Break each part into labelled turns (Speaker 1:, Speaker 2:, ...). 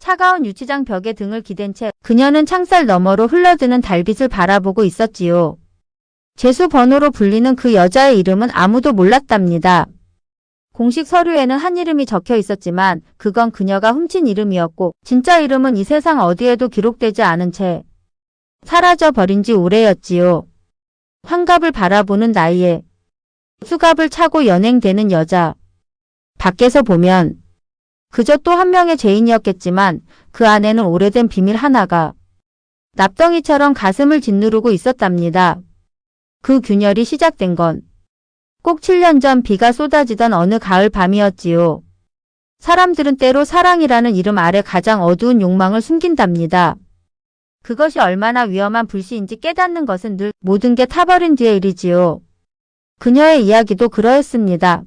Speaker 1: 차가운 유치장 벽에 등을 기댄 채 그녀는 창살 너머로 흘러드는 달빛을 바라보고 있었지요. 재수 번호로 불리는 그 여자의 이름은 아무도 몰랐답니다. 공식 서류에는 한 이름이 적혀 있었지만 그건 그녀가 훔친 이름이었고 진짜 이름은 이 세상 어디에도 기록되지 않은 채 사라져 버린 지 오래였지요. 환갑을 바라보는 나이에 수갑을 차고 연행되는 여자. 밖에서 보면 그저 또 한 명의 죄인이었겠지만 그 안에는 오래된 비밀 하나가 납덩이처럼 가슴을 짓누르고 있었답니다. 그 균열이 시작된 건 꼭 7년 전 비가 쏟아지던 어느 가을 밤이었지요. 사람들은 때로 사랑이라는 이름 아래 가장 어두운 욕망을 숨긴답니다. 그것이 얼마나 위험한 불씨인지 깨닫는 것은 늘 모든 게 타버린 뒤의 일이지요. 그녀의 이야기도 그러했습니다.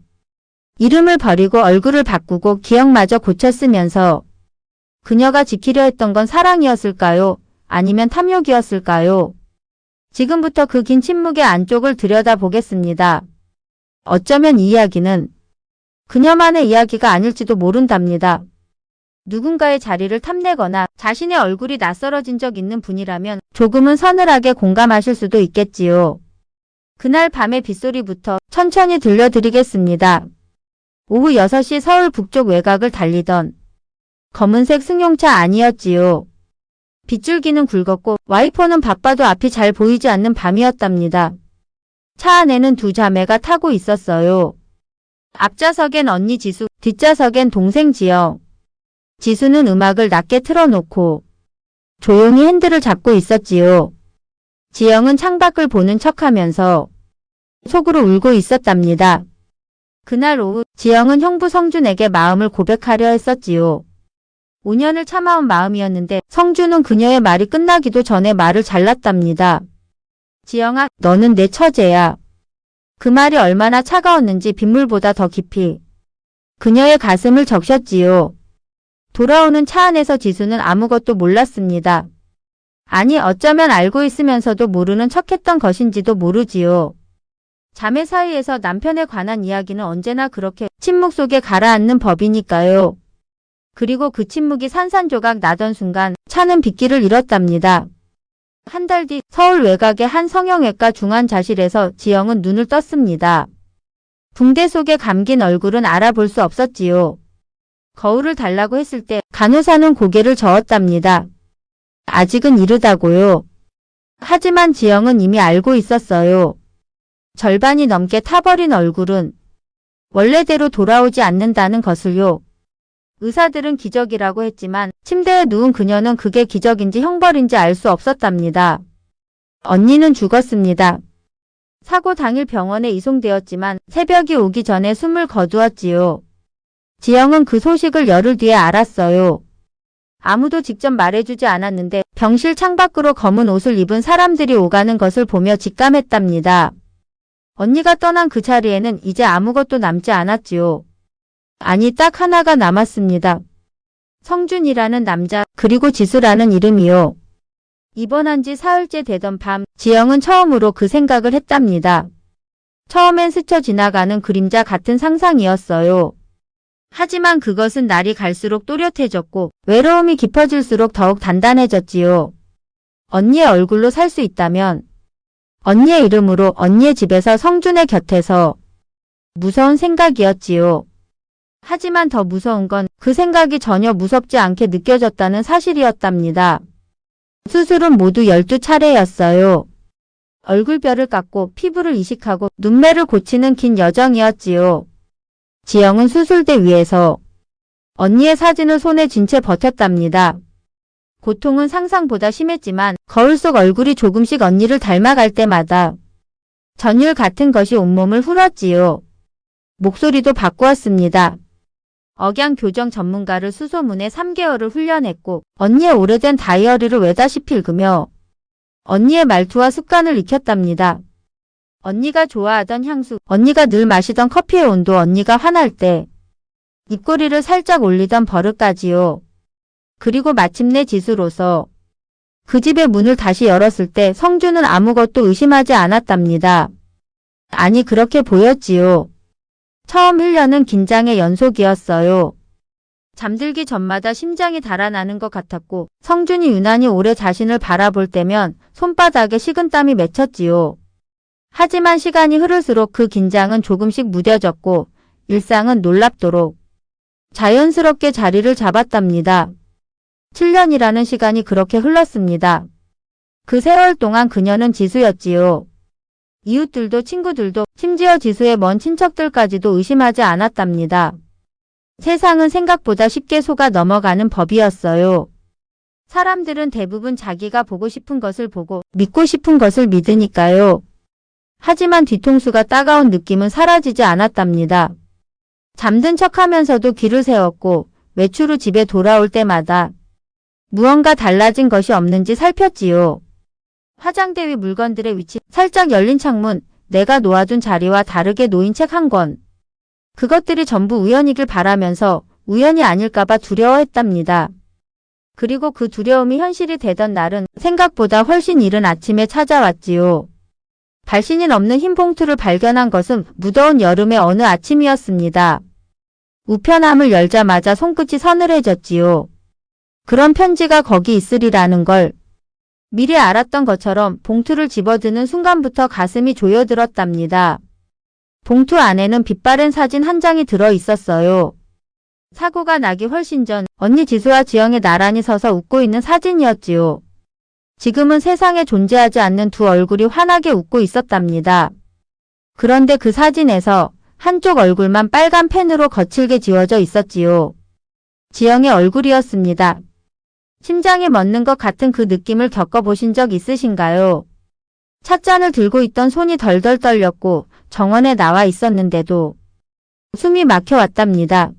Speaker 1: 이름을 버리고 얼굴을 바꾸고 기억마저 고쳤으면서 그녀가 지키려 했던 건 사랑이었을까요? 아니면 탐욕이었을까요? 지금부터 그 긴 침묵의 안쪽을 들여다보겠습니다. 어쩌면 이 이야기는 그녀만의 이야기가 아닐지도 모른답니다. 누군가의 자리를 탐내거나 자신의 얼굴이 낯설어진 적 있는 분이라면 조금은 서늘하게 공감하실 수도 있겠지요. 그날 밤의 빗소리부터 천천히 들려드리겠습니다. 오후 6시 서울 북쪽 외곽을 달리던 검은색 승용차 아니었지요. 빗줄기는 굵었고 와이퍼는 바빠도 앞이 잘 보이지 않는 밤이었답니다. 차 안에는 두 자매가 타고 있었어요. 앞좌석엔 언니 지수, 뒷좌석엔 동생 지영. 지수는 음악을 낮게 틀어놓고 조용히 핸들을 잡고 있었지요. 지영은 창밖을 보는 척하면서 속으로 울고 있었답니다. 그날 오후 지영은 형부 성준에게 마음을 고백하려 했었지요. 5년을 참아온 마음이었는데 성준은 그녀의 말이 끝나기도 전에 말을 잘랐답니다. 지영아, 너는 내 처제야. 그 말이 얼마나 차가웠는지 빗물보다 더 깊이 그녀의 가슴을 적셨지요. 돌아오는 차 안에서 지수는 아무것도 몰랐습니다. 아니 어쩌면 알고 있으면서도 모르는 척했던 것인지도 모르지요. 자매 사이에서 남편에 관한 이야기는 언제나 그렇게 침묵 속에 가라앉는 법이니까요. 그리고 그 침묵이 산산조각 나던 순간 차는 빗길을 잃었답니다. 한 달 뒤 서울 외곽의 한 성형외과 중환자실에서 지영은 눈을 떴습니다. 붕대 속에 감긴 얼굴은 알아볼 수 없었지요. 거울을 달라고 했을 때 간호사는 고개를 저었답니다. 아직은 이르다고요. 하지만 지영은 이미 알고 있었어요. 절반이 넘게 타버린 얼굴은 원래대로 돌아오지 않는다는 것을요. 의사들은 기적이라고 했지만 침대에 누운 그녀는 그게 기적인지 형벌인지 알 수 없었답니다. 언니는 죽었습니다. 사고 당일 병원에 이송되었지만 새벽이 오기 전에 숨을 거두었지요. 지영은 그 소식을 열흘 뒤에 알았어요. 아무도 직접 말해주지 않았는데 병실 창밖으로 검은 옷을 입은 사람들이 오가는 것을 보며 직감했답니다. 언니가 떠난 그 자리에는 이제 아무것도 남지 않았지요. 아니 딱 하나가 남았습니다. 성준이라는 남자 그리고 지수라는 이름이요. 입원한 지 사흘째 되던 밤 지영은 처음으로 그 생각을 했답니다. 처음엔 스쳐 지나가는 그림자 같은 상상이었어요. 하지만 그것은 날이 갈수록 또렷해졌고 외로움이 깊어질수록 더욱 단단해졌지요. 언니의 얼굴로 살 수 있다면 언니의 이름으로 언니의 집에서 성준의 곁에서 무서운 생각이었지요. 하지만 더 무서운 건 그 생각이 전혀 무섭지 않게 느껴졌다는 사실이었답니다. 수술은 모두 12차례였어요. 얼굴뼈를 깎고 피부를 이식하고 눈매를 고치는 긴 여정이었지요. 지영은 수술대 위에서 언니의 사진을 손에 쥔 채 버텼답니다. 고통은 상상보다 심했지만 거울 속 얼굴이 조금씩 언니를 닮아갈 때마다 전율 같은 것이 온몸을 훑었지요. 목소리도 바꾸었습니다. 억양 교정 전문가를 수소문해 3개월을 훈련했고 언니의 오래된 다이어리를 외다시피 읽으며 언니의 말투와 습관을 익혔답니다. 언니가 좋아하던 향수, 언니가 늘 마시던 커피의 온도, 언니가 화날 때 입꼬리를 살짝 올리던 버릇까지요. 그리고 마침내 지수로서 그 집의 문을 다시 열었을 때 성준은 아무것도 의심하지 않았답니다. 아니 그렇게 보였지요. 처음 1년은 긴장의 연속이었어요. 잠들기 전마다 심장이 달아나는 것 같았고 성준이 유난히 오래 자신을 바라볼 때면 손바닥에 식은땀이 맺혔지요. 하지만 시간이 흐를수록 그 긴장은 조금씩 무뎌졌고 일상은 놀랍도록 자연스럽게 자리를 잡았답니다. 7년이라는 시간이 그렇게 흘렀습니다. 그 세월 동안 그녀는 지수였지요. 이웃들도 친구들도 심지어 지수의 먼 친척들까지도 의심하지 않았답니다. 세상은 생각보다 쉽게 속아 넘어가는 법이었어요. 사람들은 대부분 자기가 보고 싶은 것을 보고 믿고 싶은 것을 믿으니까요. 하지만 뒤통수가 따가운 느낌은 사라지지 않았답니다. 잠든 척하면서도 길을 세웠고 외출 후 집에 돌아올 때마다 무언가 달라진 것이 없는지 살폈지요. 화장대 위 물건들의 위치, 살짝 열린 창문, 내가 놓아둔 자리와 다르게 놓인 책 한 권. 그것들이 전부 우연이길 바라면서 우연이 아닐까봐 두려워했답니다. 그리고 그 두려움이 현실이 되던 날은 생각보다 훨씬 이른 아침에 찾아왔지요. 발신이 넘는 흰 봉투를 발견한 것은 무더운 여름의 어느 아침이었습니다. 우편함을 열자마자 손끝이 서늘해졌지요. 그런 편지가 거기 있으리라는 걸 미리 알았던 것처럼 봉투를 집어드는 순간부터 가슴이 조여들었답니다. 봉투 안에는 빛바랜 사진 한 장이 들어 있었어요. 사고가 나기 훨씬 전 언니 지수와 지영이 나란히 서서 웃고 있는 사진이었지요. 지금은 세상에 존재하지 않는 두 얼굴이 환하게 웃고 있었답니다. 그런데 그 사진에서 한쪽 얼굴만 빨간 펜으로 거칠게 지워져 있었지요. 지영의 얼굴이었습니다. 심장이 멎는 것 같은 그 느낌을 겪어보신 적 있으신가요? 찻잔을 들고 있던 손이 덜덜 떨렸고 정원에 나와 있었는데도 숨이 막혀왔답니다.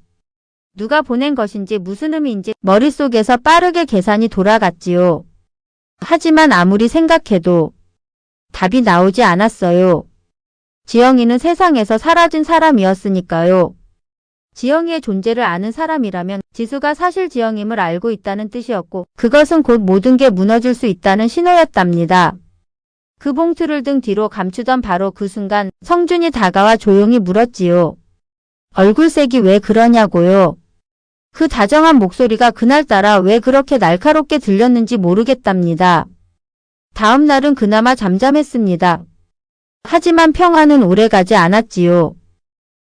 Speaker 1: 누가 보낸 것인지 무슨 의미인지 머릿속에서 빠르게 계산이 돌아갔지요. 하지만 아무리 생각해도 답이 나오지 않았어요. 지영이는 세상에서 사라진 사람이었으니까요. 지영이의 존재를 아는 사람이라면 지수가 사실 지영임을 알고 있다는 뜻이었고 그것은 곧 모든 게 무너질 수 있다는 신호였답니다. 그 봉투를 등 뒤로 감추던 바로 그 순간 성준이 다가와 조용히 물었지요. 얼굴색이 왜 그러냐고요. 그 다정한 목소리가 그날따라 왜 그렇게 날카롭게 들렸는지 모르겠답니다. 다음 날은 그나마 잠잠했습니다. 하지만 평화는 오래가지 않았지요.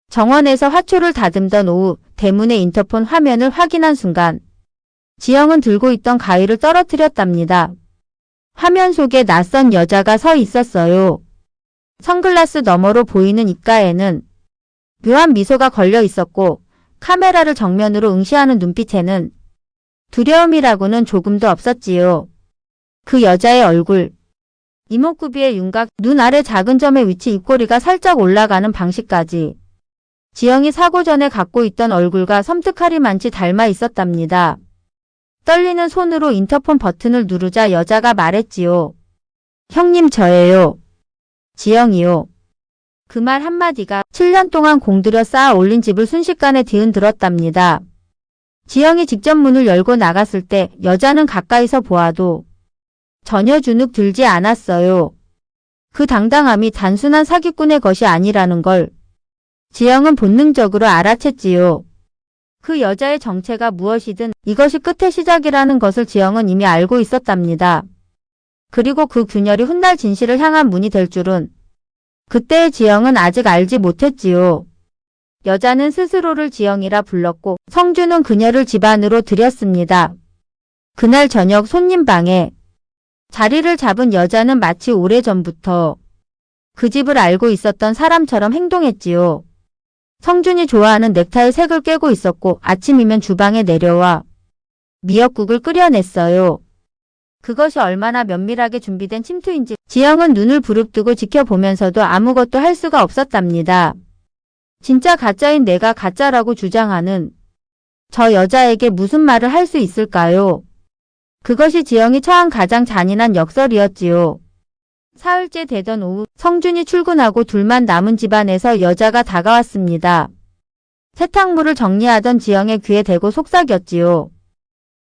Speaker 1: 정원에서 화초를 다듬던 오후 대문의 인터폰 화면을 확인한 순간 지영은 들고 있던 가위를 떨어뜨렸답니다. 화면 속에 낯선 여자가 서 있었어요. 선글라스 너머로 보이는 입가에는 묘한 미소가 걸려 있었고 카메라를 정면으로 응시하는 눈빛에는 두려움이라고는 조금도 없었지요. 그 여자의 얼굴, 이목구비의 윤곽, 눈 아래 작은 점의 위치, 입꼬리가 살짝 올라가는 방식까지 지영이 사고 전에 갖고 있던 얼굴과 섬뜩하리만치 닮아 있었답니다. 떨리는 손으로 인터폰 버튼을 누르자 여자가 말했지요. 형님 저예요. 지영이요. 그 말 한마디가 7년 동안 공들여 쌓아 올린 집을 순식간에 뒤흔들었답니다. 지영이 직접 문을 열고 나갔을 때 여자는 가까이서 보아도 전혀 주눅 들지 않았어요. 그 당당함이 단순한 사기꾼의 것이 아니라는 걸 지영은 본능적으로 알아챘지요. 그 여자의 정체가 무엇이든 이것이 끝의 시작이라는 것을 지영은 이미 알고 있었답니다. 그리고 그 균열이 훗날 진실을 향한 문이 될 줄은 그때의 지영은 아직 알지 못했지요. 여자는 스스로를 지영이라 불렀고 성준은 그녀를 집 안으로 들였습니다. 그날 저녁 손님 방에 자리를 잡은 여자는 마치 오래전부터 그 집을 알고 있었던 사람처럼 행동했지요. 성준이 좋아하는 넥타이 색을 꿰고 있었고 아침이면 주방에 내려와 미역국을 끓여냈어요. 그것이 얼마나 면밀하게 준비된 침투인지 지영은 눈을 부릅뜨고 지켜보면서도 아무것도 할 수가 없었답니다. 진짜 가짜인 내가 가짜라고 주장하는 저 여자에게 무슨 말을 할 수 있을까요? 그것이 지영이 처한 가장 잔인한 역설이었지요. 사흘째 되던 오후 성준이 출근하고 둘만 남은 집안에서 여자가 다가왔습니다. 세탁물을 정리하던 지영의 귀에 대고 속삭였지요.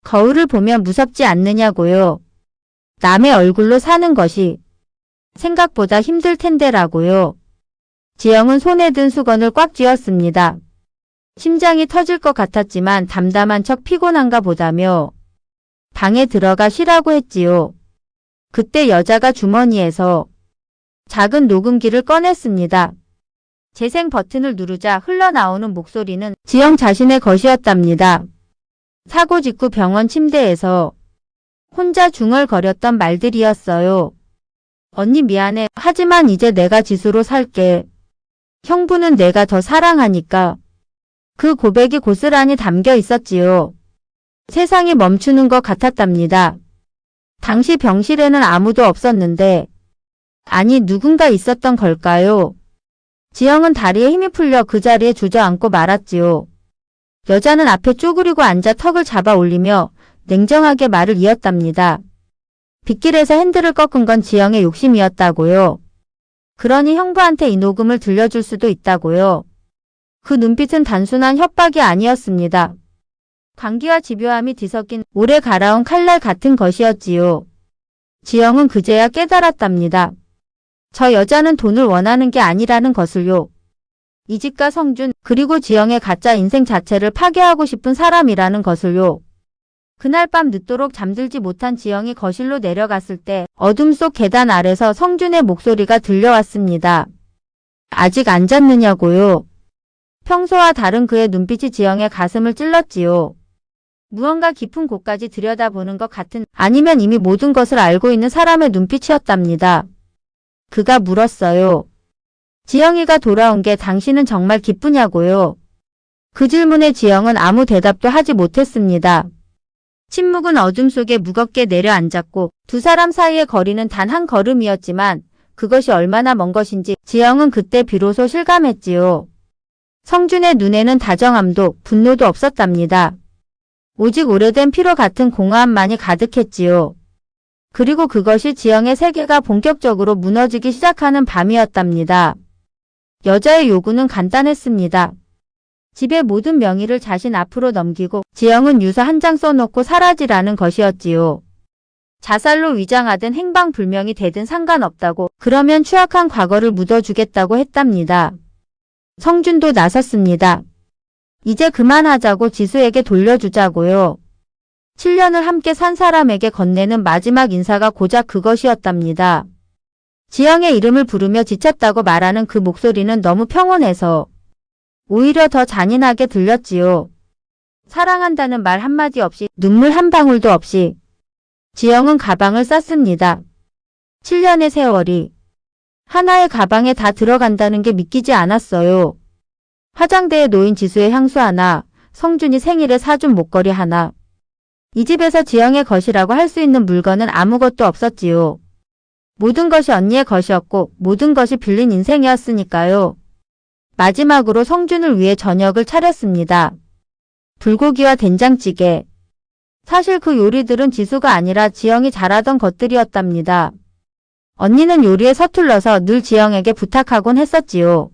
Speaker 1: 거울을 보면 무섭지 않느냐고요. 남의 얼굴로 사는 것이 생각보다 힘들 텐데라고요. 지영은 손에 든 수건을 꽉 쥐었습니다. 심장이 터질 것 같았지만 담담한 척 피곤한가 보다며 방에 들어가 쉬라고 했지요. 그때 여자가 주머니에서 작은 녹음기를 꺼냈습니다. 재생 버튼을 누르자 흘러나오는 목소리는 지영 자신의 것이었답니다. 사고 직후 병원 침대에서 혼자 중얼거렸던 말들이었어요. 언니 미안해. 하지만 이제 내가 지수로 살게. 형부는 내가 더 사랑하니까. 그 고백이 고스란히 담겨 있었지요. 세상이 멈추는 것 같았답니다. 당시 병실에는 아무도 없었는데 아니 누군가 있었던 걸까요? 지영은 다리에 힘이 풀려 그 자리에 주저앉고 말았지요. 여자는 앞에 쪼그리고 앉아 턱을 잡아 올리며 냉정하게 말을 이었답니다. 빗길에서 핸들을 꺾은 건 지영의 욕심이었다고요. 그러니 형부한테 이 녹음을 들려줄 수도 있다고요. 그 눈빛은 단순한 협박이 아니었습니다. 광기와 집요함이 뒤섞인 오래 갈아온 칼날 같은 것이었지요. 지영은 그제야 깨달았답니다. 저 여자는 돈을 원하는 게 아니라는 것을요. 이집과 성준 그리고 지영의 가짜 인생 자체를 파괴하고 싶은 사람이라는 것을요. 그날 밤 늦도록 잠들지 못한 지영이 거실로 내려갔을 때 어둠 속 계단 아래서 성준의 목소리가 들려왔습니다. 아직 안 잤느냐고요. 평소와 다른 그의 눈빛이 지영의 가슴을 찔렀지요. 무언가 깊은 곳까지 들여다보는 것 같은 아니면 이미 모든 것을 알고 있는 사람의 눈빛이었답니다. 그가 물었어요. 지영이가 돌아온 게 당신은 정말 기쁘냐고요. 그 질문에 지영은 아무 대답도 하지 못했습니다. 침묵은 어둠 속에 무겁게 내려앉았고 두 사람 사이의 거리는 단 한 걸음이었지만 그것이 얼마나 먼 것인지 지영은 그때 비로소 실감했지요. 성준의 눈에는 다정함도 분노도 없었답니다. 오직 오래된 피로 같은 공허함만이 가득했지요. 그리고 그것이 지영의 세계가 본격적으로 무너지기 시작하는 밤이었답니다. 여자의 요구는 간단했습니다. 집의 모든 명의를 자신 앞으로 넘기고 지영은 유서 한 장 써놓고 사라지라는 것이었지요. 자살로 위장하든 행방불명이 되든 상관없다고 그러면 추악한 과거를 묻어주겠다고 했답니다. 성준도 나섰습니다. 이제 그만하자고 지수에게 돌려주자고요. 7년을 함께 산 사람에게 건네는 마지막 인사가 고작 그것이었답니다. 지영의 이름을 부르며 지쳤다고 말하는 그 목소리는 너무 평온해서 오히려 더 잔인하게 들렸지요. 사랑한다는 말 한마디 없이 눈물 한 방울도 없이 지영은 가방을 쌌습니다. 7년의 세월이 하나의 가방에 다 들어간다는 게 믿기지 않았어요. 화장대에 놓인 지수의 향수 하나, 성준이 생일에 사준 목걸이 하나. 이 집에서 지영의 것이라고 할 수 있는 물건은 아무것도 없었지요. 모든 것이 언니의 것이었고 모든 것이 빌린 인생이었으니까요. 마지막으로 성준을 위해 저녁을 차렸습니다. 불고기와 된장찌개. 사실 그 요리들은 지수가 아니라 지영이 잘하던 것들이었답니다. 언니는 요리에 서툴러서 늘 지영에게 부탁하곤 했었지요.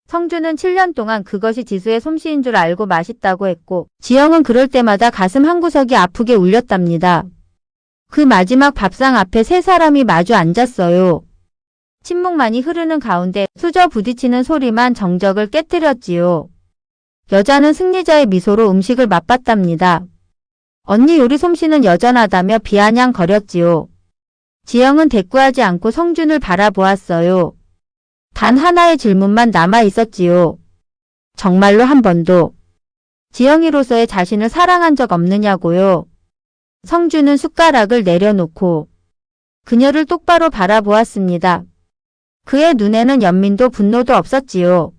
Speaker 1: 성준은 7년 동안 그것이 지수의 솜씨인 줄 알고 맛있다고 했고 지영은 그럴 때마다 가슴 한구석이 아프게 울렸답니다. 그 마지막 밥상 앞에 세 사람이 마주 앉았어요. 침묵만이 흐르는 가운데 수저 부딪히는 소리만 정적을 깨뜨렸지요. 여자는 승리자의 미소로 음식을 맛봤답니다. 언니 요리 솜씨는 여전하다며 비아냥거렸지요. 지영은 대꾸하지 않고 성준을 바라보았어요. 단 하나의 질문만 남아 있었지요. 정말로 한 번도 지영이로서의 자신을 사랑한 적 없느냐고요. 성준은 숟가락을 내려놓고 그녀를 똑바로 바라보았습니다. 그의 눈에는 연민도 분노도 없었지요.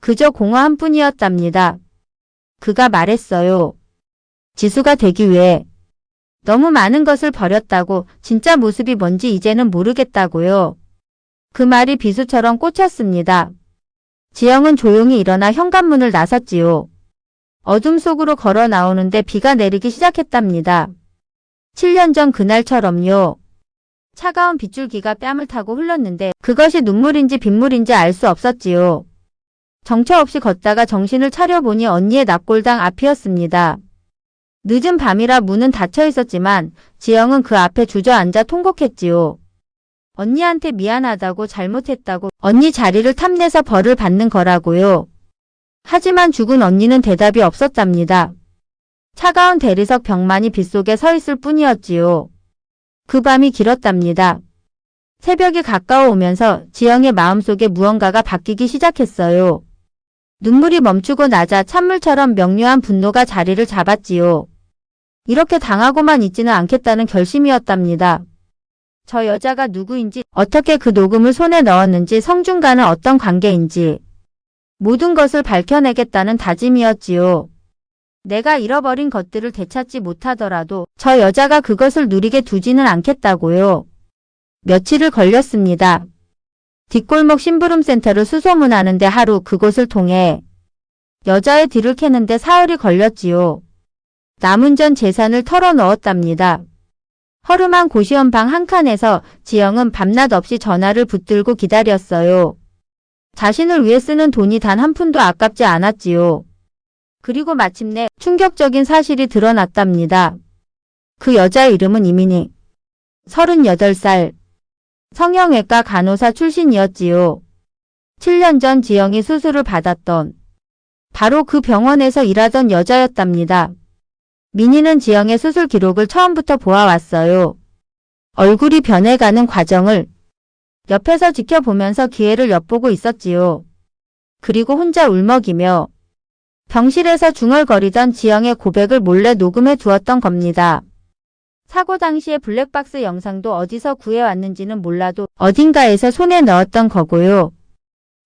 Speaker 1: 그저 공허한 뿐이었답니다. 그가 말했어요. 지수가 되기 위해 너무 많은 것을 버렸다고 진짜 모습이 뭔지 이제는 모르겠다고요. 그 말이 비수처럼 꽂혔습니다. 지영은 조용히 일어나 현관문을 나섰지요. 어둠 속으로 걸어 나오는데 비가 내리기 시작했답니다. 7년 전 그날처럼요. 차가운 빗줄기가 뺨을 타고 흘렀는데 그것이 눈물인지 빗물인지 알 수 없었지요. 정처 없이 걷다가 정신을 차려보니 언니의 납골당 앞이었습니다. 늦은 밤이라 문은 닫혀 있었지만 지영은 그 앞에 주저앉아 통곡했지요. 언니한테 미안하다고 잘못했다고 언니 자리를 탐내서 벌을 받는 거라고요. 하지만 죽은 언니는 대답이 없었답니다. 차가운 대리석 벽만이 빗속에 서 있을 뿐이었지요. 그 밤이 길었답니다. 새벽이 가까워오면서 지영의 마음속에 무언가가 바뀌기 시작했어요. 눈물이 멈추고 나자 찬물처럼 명료한 분노가 자리를 잡았지요. 이렇게 당하고만 있지는 않겠다는 결심이었답니다. 저 여자가 누구인지, 어떻게 그 녹음을 손에 넣었는지, 성준과는 어떤 관계인지 모든 것을 밝혀내겠다는 다짐이었지요. 내가 잃어버린 것들을 되찾지 못하더라도 저 여자가 그것을 누리게 두지는 않겠다고요. 며칠을 걸렸습니다. 뒷골목 심부름센터를 수소문하는데 하루, 그곳을 통해 여자의 뒤를 캐는데 사흘이 걸렸지요. 남은 전 재산을 털어넣었답니다. 허름한 고시원 방 한 칸에서 지영은 밤낮 없이 전화를 붙들고 기다렸어요. 자신을 위해 쓰는 돈이 단 한 푼도 아깝지 않았지요. 그리고 마침내 충격적인 사실이 드러났답니다. 그 여자의 이름은 이민희. 38살. 성형외과 간호사 출신이었지요. 7년 전 지영이 수술을 받았던 바로 그 병원에서 일하던 여자였답니다. 민희는 지영의 수술 기록을 처음부터 보아왔어요. 얼굴이 변해가는 과정을 옆에서 지켜보면서 기회를 엿보고 있었지요. 그리고 혼자 울먹이며 병실에서 중얼거리던 지영의 고백을 몰래 녹음해 두었던 겁니다. 사고 당시의 블랙박스 영상도 어디서 구해왔는지는 몰라도 어딘가에서 손에 넣었던 거고요.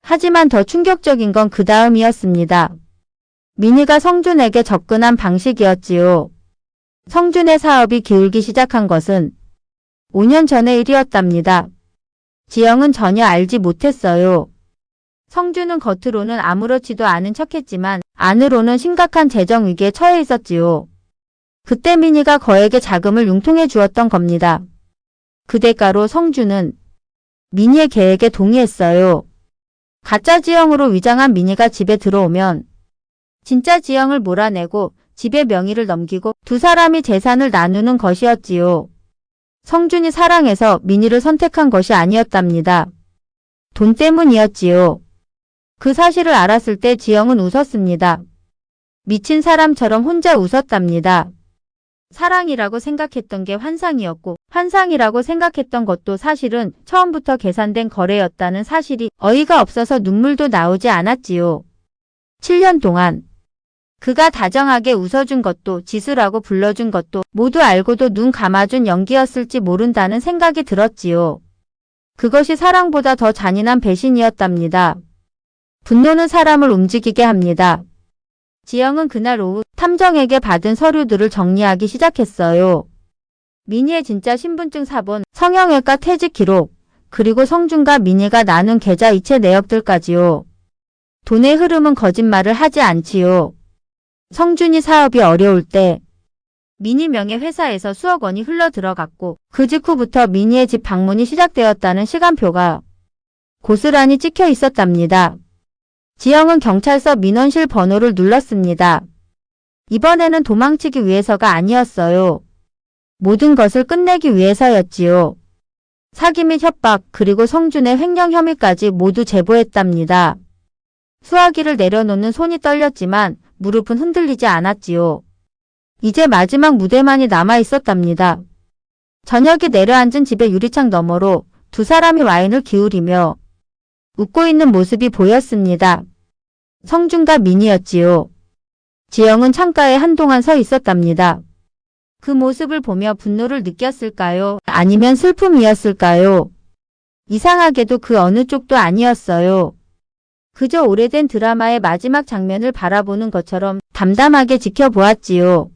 Speaker 1: 하지만 더 충격적인 건 그 다음이었습니다. 민희가 성준에게 접근한 방식이었지요. 성준의 사업이 기울기 시작한 것은 5년 전의 일이었답니다. 지영은 전혀 알지 못했어요. 성준은 겉으로는 아무렇지도 않은 척했지만 안으로는 심각한 재정 위기에 처해 있었지요. 그때 민희가 거액의 자금을 융통해 주었던 겁니다. 그 대가로 성준은 민희의 계획에 동의했어요. 가짜 지영으로 위장한 민희가 집에 들어오면 진짜 지영을 몰아내고 집의 명의를 넘기고 두 사람이 재산을 나누는 것이었지요. 성준이 사랑해서 민희를 선택한 것이 아니었답니다. 돈 때문이었지요. 그 사실을 알았을 때 지영은 웃었습니다. 미친 사람처럼 혼자 웃었답니다. 사랑이라고 생각했던 게 환상이었고 환상이라고 생각했던 것도 사실은 처음부터 계산된 거래였다는 사실이 어이가 없어서 눈물도 나오지 않았지요. 7년 동안 그가 다정하게 웃어준 것도 지수라고 불러준 것도 모두 알고도 눈 감아준 연기였을지 모른다는 생각이 들었지요. 그것이 사랑보다 더 잔인한 배신이었답니다. 분노는 사람을 움직이게 합니다. 지영은 그날 오후 탐정에게 받은 서류들을 정리하기 시작했어요. 민희의 진짜 신분증 사본, 성형외과 퇴직 기록, 그리고 성준과 민희가 나눈 계좌 이체 내역들까지요. 돈의 흐름은 거짓말을 하지 않지요. 성준이 사업이 어려울 때 민희 명의 회사에서 수억 원이 흘러 들어갔고 그 직후부터 민희의 집 방문이 시작되었다는 시간표가 고스란히 찍혀 있었답니다. 지영은 경찰서 민원실 번호를 눌렀습니다. 이번에는 도망치기 위해서가 아니었어요. 모든 것을 끝내기 위해서였지요. 사기 및 협박 그리고 성준의 횡령 혐의까지 모두 제보했답니다. 수화기를 내려놓는 손이 떨렸지만 무릎은 흔들리지 않았지요. 이제 마지막 무대만이 남아 있었답니다. 저녁이 내려앉은 집의 유리창 너머로 두 사람이 와인을 기울이며 웃고 있는 모습이 보였습니다. 성준과 민희였지요. 지영은 창가에 한동안 서 있었답니다. 그 모습을 보며 분노를 느꼈을까요? 아니면 슬픔이었을까요? 이상하게도 그 어느 쪽도 아니었어요. 그저 오래된 드라마의 마지막 장면을 바라보는 것처럼 담담하게 지켜보았지요.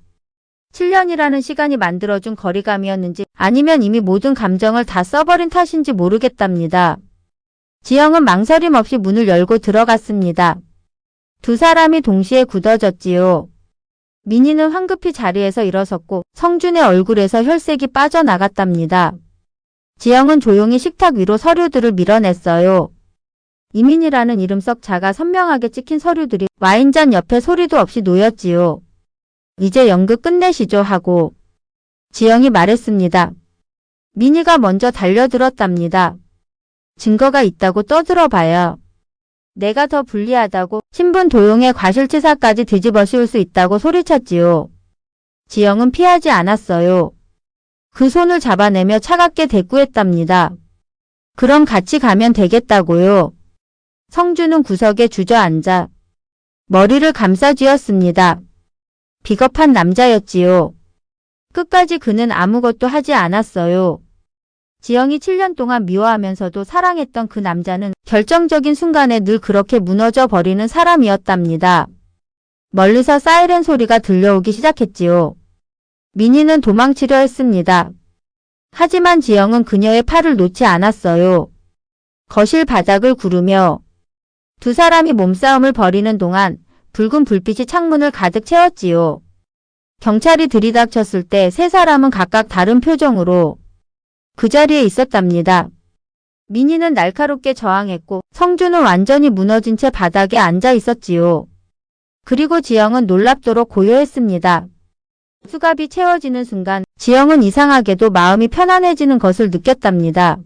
Speaker 1: 7년이라는 시간이 만들어준 거리감이었는지 아니면 이미 모든 감정을 다 써버린 탓인지 모르겠답니다. 지영은 망설임 없이 문을 열고 들어갔습니다. 두 사람이 동시에 굳어졌지요. 민희는 황급히 자리에서 일어섰고 성준의 얼굴에서 혈색이 빠져나갔답니다. 지영은 조용히 식탁 위로 서류들을 밀어냈어요. 이민희라는 이름 썩 작아 선명하게 찍힌 서류들이 와인잔 옆에 소리도 없이 놓였지요. 이제 연극 끝내시죠 하고 지영이 말했습니다. 민희가 먼저 달려들었답니다. 증거가 있다고 떠들어봐요. 내가 더 불리하다고 신분 도용의 과실치사까지 뒤집어 씌울 수 있다고 소리쳤지요. 지영은 피하지 않았어요. 그 손을 잡아내며 차갑게 대꾸했답니다. 그럼 같이 가면 되겠다고요. 성주는 구석에 주저앉아 머리를 감싸쥐었습니다. 비겁한 남자였지요. 끝까지 그는 아무것도 하지 않았어요. 지영이 7년 동안 미워하면서도 사랑했던 그 남자는 결정적인 순간에 늘 그렇게 무너져 버리는 사람이었답니다. 멀리서 사이렌 소리가 들려오기 시작했지요. 민희는 도망치려 했습니다. 하지만 지영은 그녀의 팔을 놓지 않았어요. 거실 바닥을 구르며 두 사람이 몸싸움을 벌이는 동안 붉은 불빛이 창문을 가득 채웠지요. 경찰이 들이닥쳤을 때 세 사람은 각각 다른 표정으로 그 자리에 있었답니다. 민희는 날카롭게 저항했고 성주는 완전히 무너진 채 바닥에 앉아 있었지요. 그리고 지영은 놀랍도록 고요했습니다. 수갑이 채워지는 순간 지영은 이상하게도 마음이 편안해지는 것을 느꼈답니다.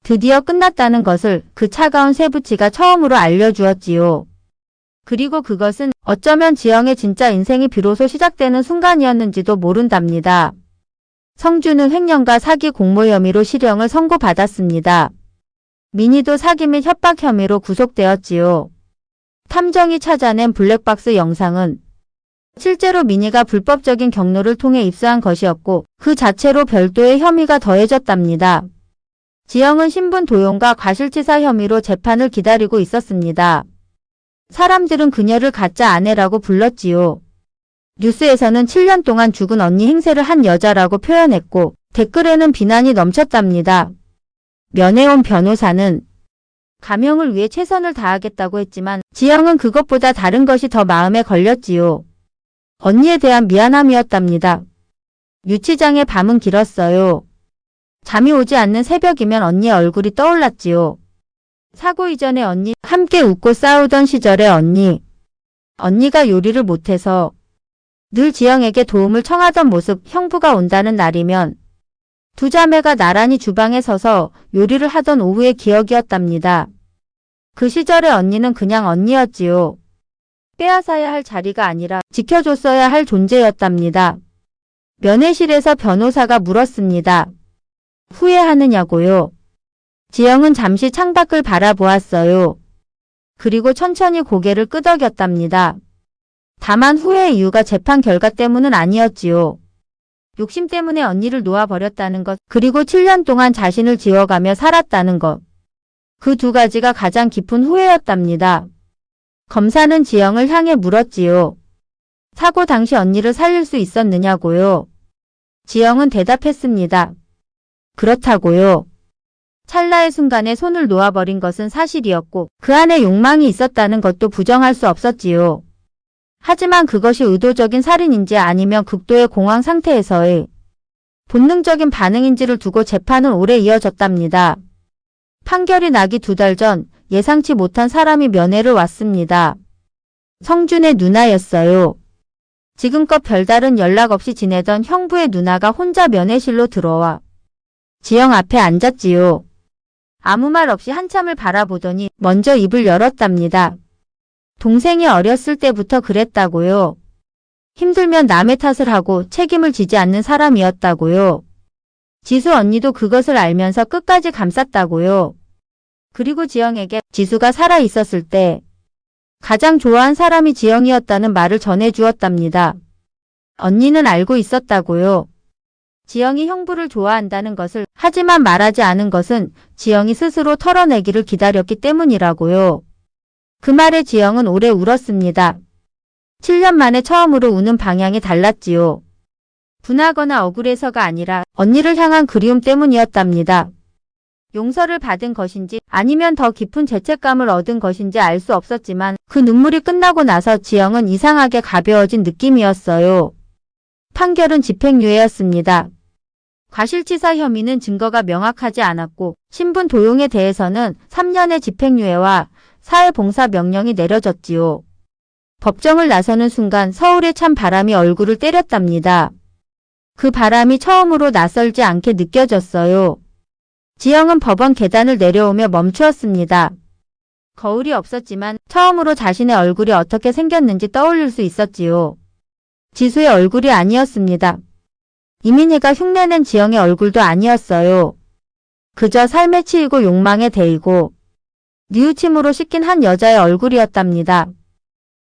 Speaker 1: 드디어 끝났다는 것을 그 차가운 쇠붙이가 처음으로 알려주었지요. 그리고 그것은 어쩌면 지영의 진짜 인생이 비로소 시작되는 순간이었는지도 모른답니다. 성주는 횡령과 사기 공모 혐의로 실형을 선고받았습니다. 민희도 사기 및 협박 혐의로 구속되었지요. 탐정이 찾아낸 블랙박스 영상은 실제로 민희가 불법적인 경로를 통해 입수한 것이었고 그 자체로 별도의 혐의가 더해졌답니다. 지영은 신분 도용과 과실치사 혐의로 재판을 기다리고 있었습니다. 사람들은 그녀를 가짜 아내라고 불렀지요. 뉴스에서는 7년 동안 죽은 언니 행세를 한 여자라고 표현했고 댓글에는 비난이 넘쳤답니다. 면회온 변호사는 가명을 위해 최선을 다하겠다고 했지만 지영은 그것보다 다른 것이 더 마음에 걸렸지요. 언니에 대한 미안함이었답니다. 유치장의 밤은 길었어요. 잠이 오지 않는 새벽이면 언니의 얼굴이 떠올랐지요. 사고 이전의 언니, 함께 웃고 싸우던 시절의 언니. 언니가 요리를 못해서 늘 지영에게 도움을 청하던 모습, 형부가 온다는 날이면 두 자매가 나란히 주방에 서서 요리를 하던 오후의 기억이었답니다. 그 시절의 언니는 그냥 언니였지요. 빼앗아야 할 자리가 아니라 지켜줬어야 할 존재였답니다. 면회실에서 변호사가 물었습니다. 후회하느냐고요? 지영은 잠시 창밖을 바라보았어요. 그리고 천천히 고개를 끄덕였답니다. 다만 후회의 이유가 재판 결과 때문은 아니었지요. 욕심 때문에 언니를 놓아버렸다는 것, 그리고 7년 동안 자신을 지워가며 살았다는 것. 그 두 가지가 가장 깊은 후회였답니다. 검사는 지영을 향해 물었지요. 사고 당시 언니를 살릴 수 있었느냐고요? 지영은 대답했습니다. 그렇다고요. 찰나의 순간에 손을 놓아버린 것은 사실이었고 그 안에 욕망이 있었다는 것도 부정할 수 없었지요. 하지만 그것이 의도적인 살인인지 아니면 극도의 공황 상태에서의 본능적인 반응인지를 두고 재판은 오래 이어졌답니다. 판결이 나기 2달 전 예상치 못한 사람이 면회를 왔습니다. 성준의 누나였어요. 지금껏 별다른 연락 없이 지내던 형부의 누나가 혼자 면회실로 들어와 지영 앞에 앉았지요. 아무 말 없이 한참을 바라보더니 먼저 입을 열었답니다. 동생이 어렸을 때부터 그랬다고요. 힘들면 남의 탓을 하고 책임을 지지 않는 사람이었다고요. 지수 언니도 그것을 알면서 끝까지 감쌌다고요. 그리고 지영에게 지수가 살아 있었을 때 가장 좋아한 사람이 지영이었다는 말을 전해주었답니다. 언니는 알고 있었다고요. 지영이 형부를 좋아한다는 것을, 하지만 말하지 않은 것은 지영이 스스로 털어내기를 기다렸기 때문이라고요. 그 말에 지영은 오래 울었습니다. 7년 만에 처음으로 우는 방향이 달랐지요. 분하거나 억울해서가 아니라 언니를 향한 그리움 때문이었답니다. 용서를 받은 것인지 아니면 더 깊은 죄책감을 얻은 것인지 알 수 없었지만 그 눈물이 끝나고 나서 지영은 이상하게 가벼워진 느낌이었어요. 판결은 집행유예였습니다. 과실치사 혐의는 증거가 명확하지 않았고 신분 도용에 대해서는 3년의 집행유예와 사회봉사 명령이 내려졌지요. 법정을 나서는 순간 서울에 찬 바람이 얼굴을 때렸답니다. 그 바람이 처음으로 낯설지 않게 느껴졌어요. 지영은 법원 계단을 내려오며 멈추었습니다. 거울이 없었지만 처음으로 자신의 얼굴이 어떻게 생겼는지 떠올릴 수 있었지요. 지수의 얼굴이 아니었습니다. 이민희가 흉내낸 지영의 얼굴도 아니었어요. 그저 삶에 치이고 욕망에 데이고 뉘우침으로 씻긴 한 여자의 얼굴이었답니다.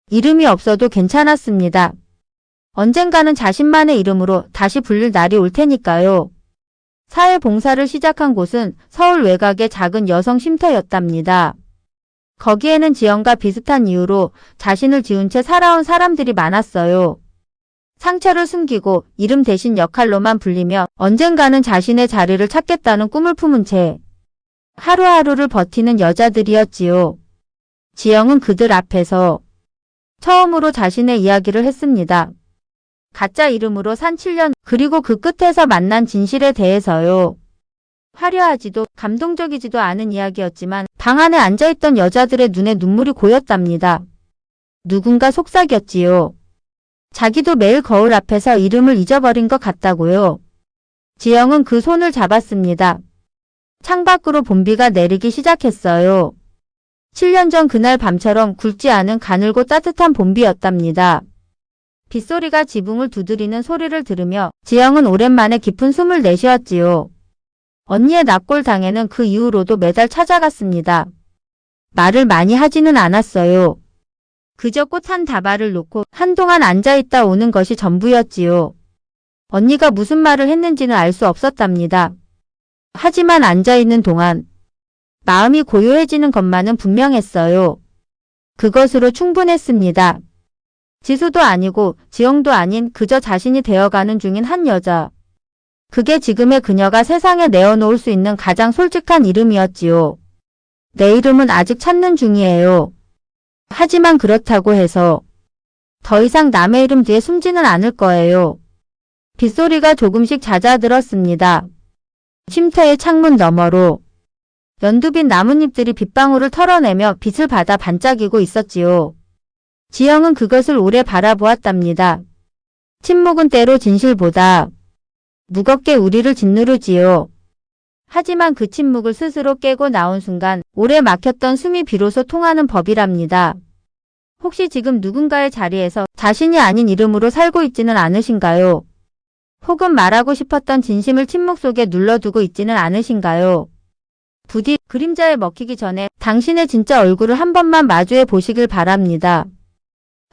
Speaker 1: 이름이 없어도 괜찮았습니다. 언젠가는 자신만의 이름으로 다시 불릴 날이 올 테니까요. 사회봉사를 시작한 곳은 서울 외곽의 작은 여성 쉼터였답니다. 거기에는 지영과 비슷한 이유로 자신을 지운 채 살아온 사람들이 많았어요. 상처를 숨기고 이름 대신 역할로만 불리며 언젠가는 자신의 자리를 찾겠다는 꿈을 품은 채 하루하루를 버티는 여자들이었지요. 지영은 그들 앞에서 처음으로 자신의 이야기를 했습니다. 가짜 이름으로 산 7년, 그리고 그 끝에서 만난 진실에 대해서요. 화려하지도 감동적이지도 않은 이야기였지만 방 안에 앉아있던 여자들의 눈에 눈물이 고였답니다. 누군가 속삭였지요. 자기도 매일 거울 앞에서 이름을 잊어버린 것 같다고요. 지영은 그 손을 잡았습니다. 창밖으로 봄비가 내리기 시작했어요. 7년 전 그날 밤처럼 굵지 않은 가늘고 따뜻한 봄비였답니다. 빗소리가 지붕을 두드리는 소리를 들으며 지영은 오랜만에 깊은 숨을 내쉬었지요. 언니의 납골당에는 그 이후로도 매달 찾아갔습니다. 말을 많이 하지는 않았어요. 그저 꽃 한 다발을 놓고 한동안 앉아있다 오는 것이 전부였지요. 언니가 무슨 말을 했는지는 알 수 없었답니다. 하지만 앉아있는 동안 마음이 고요해지는 것만은 분명했어요. 그것으로 충분했습니다. 지수도 아니고 지영도 아닌 그저 자신이 되어가는 중인 한 여자. 그게 지금의 그녀가 세상에 내어놓을 수 있는 가장 솔직한 이름이었지요. 내 이름은 아직 찾는 중이에요. 하지만 그렇다고 해서 더 이상 남의 이름 뒤에 숨지는 않을 거예요. 빗소리가 조금씩 잦아들었습니다. 쉼터의 창문 너머로 연두빛 나뭇잎들이 빗방울을 털어내며 빛을 받아 반짝이고 있었지요. 지영은 그것을 오래 바라보았답니다. 침묵은 때로 진실보다 무겁게 우리를 짓누르지요. 하지만 그 침묵을 스스로 깨고 나온 순간 오래 막혔던 숨이 비로소 통하는 법이랍니다. 혹시 지금 누군가의 자리에서 자신이 아닌 이름으로 살고 있지는 않으신가요? 혹은 말하고 싶었던 진심을 침묵 속에 눌러두고 있지는 않으신가요? 부디 그림자에 먹히기 전에 당신의 진짜 얼굴을 한 번만 마주해 보시길 바랍니다.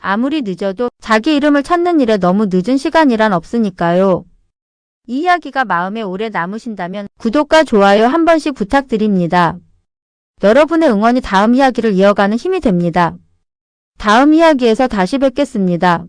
Speaker 1: 아무리 늦어도 자기 이름을 찾는 일에 너무 늦은 시간이란 없으니까요. 이 이야기가 마음에 오래 남으신다면 구독과 좋아요 한 번씩 부탁드립니다. 여러분의 응원이 다음 이야기를 이어가는 힘이 됩니다. 다음 이야기에서 다시 뵙겠습니다.